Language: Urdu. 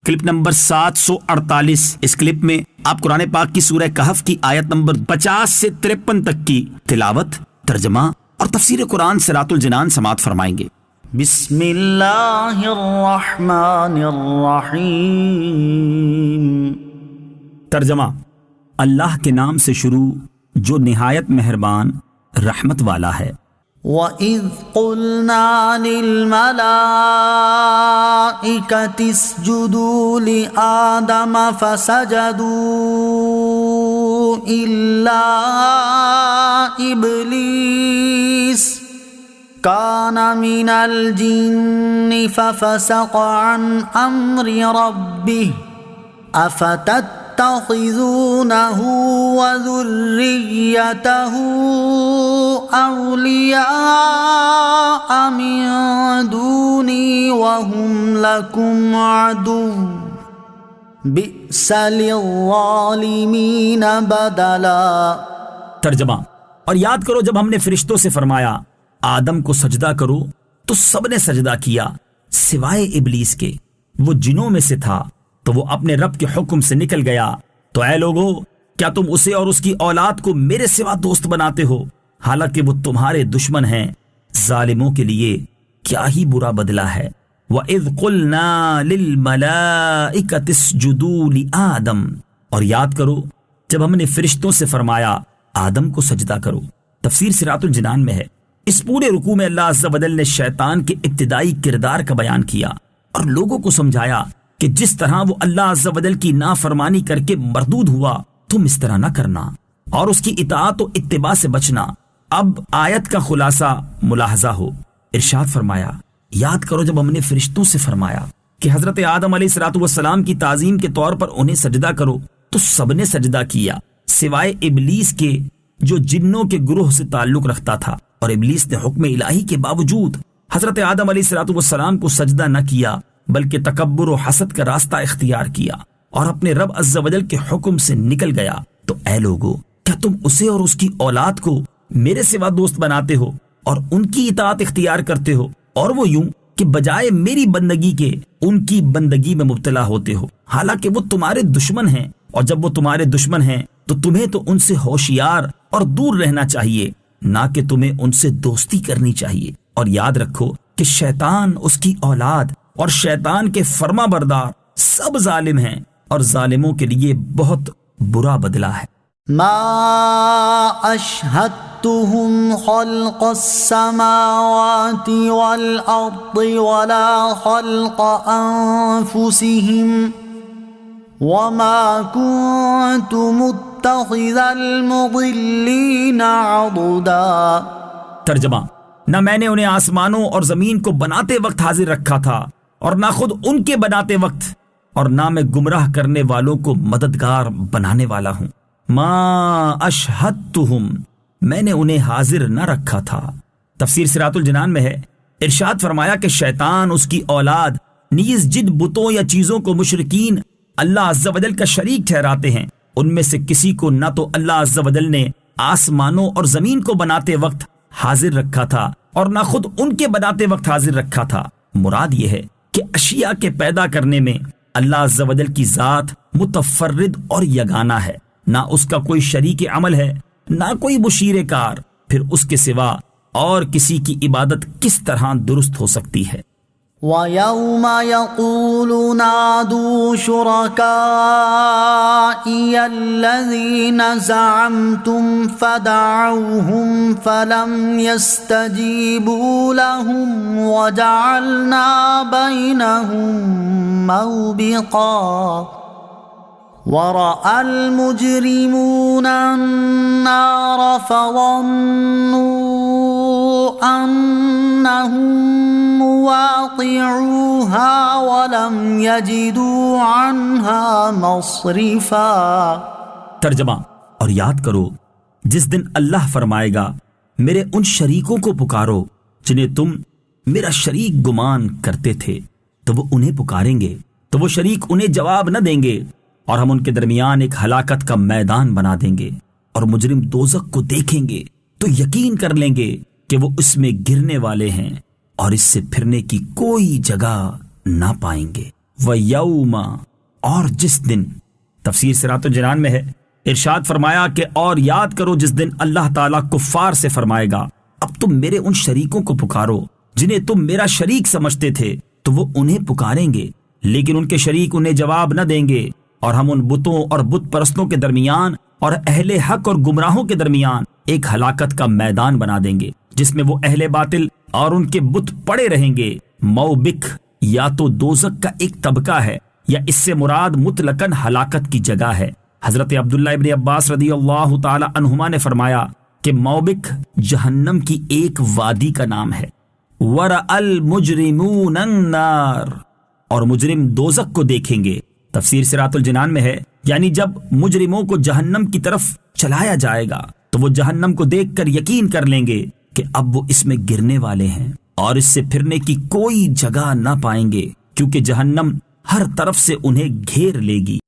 Clip number 748۔ اس کلپ میں آپ قرآن پاک کی سورہ کہف کی آیت نمبر 50 سے 53 تک کی تلاوت، ترجمہ اور تفسیر قرآن صراط الجنان سماعت فرمائیں گے۔ بسم اللہ الرحمن الرحیم۔ ترجمہ: اللہ کے نام سے شروع جو نہایت مہربان رحمت والا ہے۔ وَإِذْ قُلْنَا لِلْمَلَائِكَةِ اسْجُدُوا لِآدَمَ فَسَجَدُوا إِلَّا إِبْلِيسَ كَانَ مِنَ الْجِنِّ فَفَسَقَ عَنْ أَمْرِ رَبِّهِ أَفَتَتَّخِذُونَهُ وَذُرِّيَّتَهُ أَوْلِيَاءَ مِن دُونِي وَهُمْ لَكُمْ عَدُوٌّ بِئْسَ لِلظَّالِمِينَ بَدَلًا۔ ترجمہ: اور یاد کرو جب ہم نے فرشتوں سے فرمایا آدم کو سجدہ کرو تو سب نے سجدہ کیا سوائے ابلیس کے، وہ جنوں میں سے تھا تو وہ اپنے رب کے حکم سے نکل گیا۔ تو اے لوگو، کیا تم اسے اور اس کی اولاد کو میرے سوا دوست بناتے ہو، حالانکہ وہ تمہارے دشمن ہیں؟ ظالموں کے لیے کیا ہی برا بدلہ ہے۔ وَإِذْ قُلْنَا لِلْمَلَائِكَةِ اسْجُدُوا لِآدَمَ، اور یاد کرو جب ہم نے فرشتوں سے فرمایا آدم کو سجدہ کرو۔ تفسیر صراط الجنان میں ہے، اس پورے رکوع میں اللہ عز و جل نے شیطان کے ابتدائی کردار کا بیان کیا اور لوگوں کو سمجھایا کہ جس طرح وہ اللہ عز و جل کی نافرمانی کر کے مردود ہوا، تم اس طرح نہ کرنا اور اس کی اطاعت و اتباع سے بچنا۔ اب آیت کا خلاصہ ملاحظہ ہو۔ ارشاد فرمایا یاد کرو جب ہم نے فرشتوں سے فرمایا کہ حضرت آدم علیہ السلام کی تعظیم کے طور پر انہیں سجدہ کرو تو سب نے سجدہ کیا سوائے ابلیس کے جو جنوں کے گروہ سے تعلق رکھتا تھا، اور ابلیس نے حکم الہی کے باوجود حضرت آدم علیہ السلام کو سجدہ نہ کیا بلکہ تکبر و حسد کا راستہ اختیار کیا اور اپنے رب عز و جل کے حکم سے نکل گیا۔ تو اے لوگو، کیا تم اسے اور اس کی اولاد کو میرے سوا دوست بناتے ہو اور ان کی اطاعت اختیار کرتے ہو، اور وہ یوں کہ بجائے میری بندگی کے ان کی بندگی میں مبتلا ہوتے ہو، حالانکہ وہ تمہارے دشمن ہیں، اور جب وہ تمہارے دشمن ہیں تو تمہیں تو ان سے ہوشیار اور دور رہنا چاہیے، نہ کہ تمہیں ان سے دوستی کرنی چاہیے۔ اور یاد رکھو کہ شیطان، اس کی اولاد اور شیطان کے فرما بردار سب ظالم ہیں، اور ظالموں کے لیے بہت برا بدلہ ہے۔ ما اشہدتہم خلق السماوات والارض ولا خلق انفسہم وما كنت متخذ المضلین عضدا۔ ترجمہ: نہ میں نے انہیں آسمانوں اور زمین کو بناتے وقت حاضر رکھا تھا اور نہ خود ان کے بناتے وقت، اور نہ میں گمراہ کرنے والوں کو مددگار بنانے والا ہوں۔ ما اشہدتہم، میں نے انہیں حاضر نہ رکھا تھا۔ تفسیر صراط الجنان میں ہے، ارشاد فرمایا کہ شیطان، اس کی اولاد نیز جن بتوں یا چیزوں کو مشرکین اللہ عز و جل کا شریک ٹھہراتے ہیں، ان میں سے کسی کو نہ تو اللہ عز و جل نے آسمانوں اور زمین کو بناتے وقت حاضر رکھا تھا اور نہ خود ان کے بناتے وقت حاضر رکھا تھا۔ مراد یہ ہے کہ اشیاء کے پیدا کرنے میں اللہ عز و جل کی ذات متفرد اور یگانہ ہے، نہ اس کا کوئی شریک عمل ہے، نہ کوئی مشیر کار، پھر اس کے سوا اور کسی کی عبادت کس طرح درست ہو سکتی ہے؟ وَيَوْمَ يَقُولُ نَادُوا شُرَكَائِيَ الَّذِينَ زَعَمْتُمْ فَدَعَوْهُمْ فَلَمْ يَسْتَجِيبُوا لَهُمْ وَجَعَلْنَا بَيْنَهُمْ مَوْبِقًا وَرَأَى الْمُجْرِمُونَ النَّارَ فَظَنُّوا أَنَّهُمْ مُوَاقِعُوهَا وَلَمْ يَجِدُوا عَنْهَا مَصْرِفًا۔ ترجمہ: اور یاد کرو جس دن اللہ فرمائے گا میرے ان شریکوں کو پکارو جنہیں تم میرا شریک گمان کرتے تھے، تو وہ انہیں پکاریں گے تو وہ شریک انہیں جواب نہ دیں گے، اور ہم ان کے درمیان ایک ہلاکت کا میدان بنا دیں گے، اور مجرم دوزخ کو دیکھیں گے تو یقین کر لیں گے کہ وہ اس میں گرنے والے ہیں اور اس سے پھرنے کی کوئی جگہ نہ پائیں گے۔ وَيَوْمَ، اور جس دن، تفسیر صراط الجنان میں ہے، ارشاد فرمایا کہ اور یاد کرو جس دن اللہ تعالیٰ کفار سے فرمائے گا اب تم میرے ان شریکوں کو پکارو جنہیں تم میرا شریک سمجھتے تھے، تو وہ انہیں پکاریں گے لیکن ان کے شریک انہیں جواب نہ دیں گے، اور ہم ان بتوں اور بت پرستوں کے درمیان اور اہل حق اور گمراہوں کے درمیان ایک ہلاکت کا میدان بنا دیں گے جس میں وہ اہل باطل اور ان کے بت پڑے رہیں گے۔ موبک یا تو دوزخ کا ایک طبقہ ہے یا اس سے مراد مطلقاً ہلاکت کی جگہ ہے۔ حضرت عبداللہ ابن عباس رضی اللہ تعالی عنہما نے فرمایا کہ موبک جہنم کی ایک وادی کا نام ہے۔ وَرَأَ الْمُجْرِمُونَ النَّارَ، اور مجرم دوزخ کو دیکھیں گے۔ تفسیر صراط الجنان میں ہے یعنی جب مجرموں کو جہنم کی طرف چلایا جائے گا تو وہ جہنم کو دیکھ کر یقین کر لیں گے کہ اب وہ اس میں گرنے والے ہیں اور اس سے پھرنے کی کوئی جگہ نہ پائیں گے، کیونکہ جہنم ہر طرف سے انہیں گھیر لے گی۔